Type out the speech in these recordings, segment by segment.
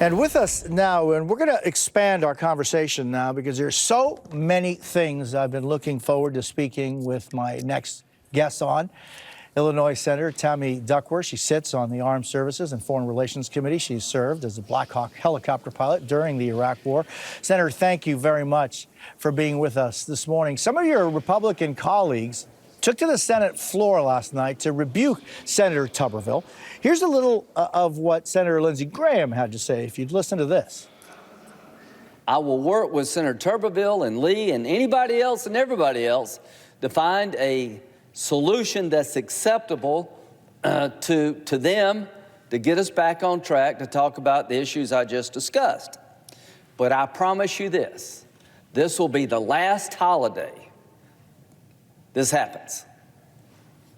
And with us now, and we're going to expand our conversation now because there's so many things I've been looking forward to speaking with my next guest on. Illinois Senator Tammy Duckworth. She sits on the Armed Services and Foreign Relations Committee. She served as a Black Hawk helicopter pilot during the Iraq War. Senator, thank you very much for being with us this morning. Some of your Republican colleagues took to the Senate floor last night to rebuke Senator Tuberville. Here's a little of what Senator Lindsey Graham had to say, if you'd listen to this. I will work with Senator Tuberville and Lee and anybody else and everybody else to find a solution that's acceptable to them to get us back on track to talk about the issues I just discussed. But I promise you this will be the last holiday this happens.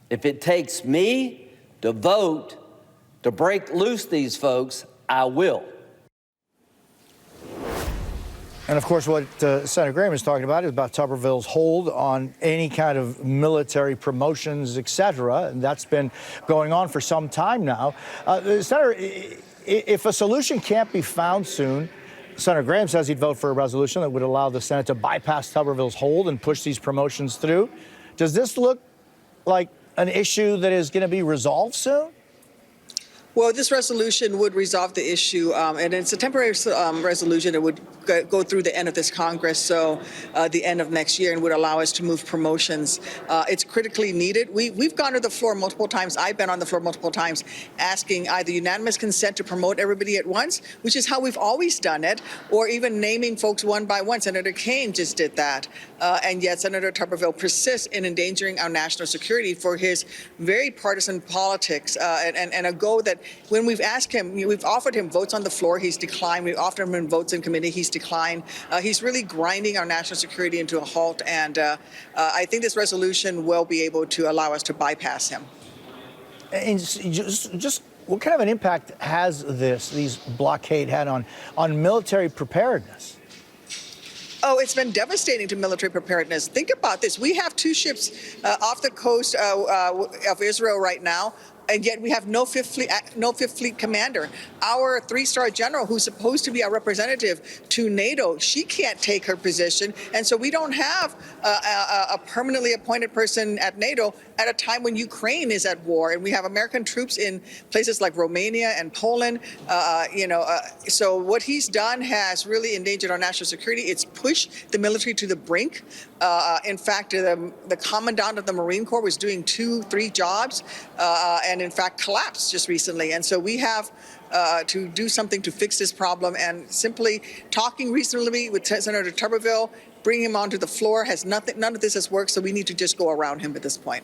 If it takes me to vote to break loose these folks, I will. And of course, what Senator Graham is talking about is about Tuberville's hold on any kind of military promotions, et cetera. And that's been going on for some time now. Senator, if a solution can't be found soon, Senator Graham says he'd vote for a resolution that would allow the Senate to bypass Tuberville's hold and push these promotions through. Does this look like an issue that is going to be resolved soon? Well, this resolution would resolve the issue, and it's a temporary resolution that would go through the end of this Congress, so the end of next year, and would allow us to move promotions. It's critically needed. We've gone to the floor multiple times. I've been on the floor multiple times asking either unanimous consent to promote everybody at once, which is how we've always done it, or even naming folks one by one. Senator Kaine just did that. And yet Senator Tuberville persists in endangering our national security for his very partisan politics and a goal that when we've asked him, we've offered him votes on the floor, he's declined. We've offered him votes in committee, he's declined. He's really grinding our national security into a halt, and I think this resolution will be able to allow us to bypass him. And just what kind of an impact has these blockade had on military preparedness? Oh, it's been devastating to military preparedness. Think about this. We have two ships off the coast of Israel right now, and yet we have no Fifth Fleet commander. Our three-star general, who's supposed to be our representative to NATO, she can't take her position, and so we don't have a permanently appointed person at NATO at a time when Ukraine is at war, and we have American troops in places like Romania and Poland. So what he's done has really endangered our national security. It's pushed the military to the brink. In fact, the commandant of the Marine Corps was doing 2-3 jobs, and in fact collapsed just recently. And so we have to do something to fix this problem, and simply talking recently with Senator Tuberville, bringing him onto the floor, none of this has worked, so we need to just go around him at this point.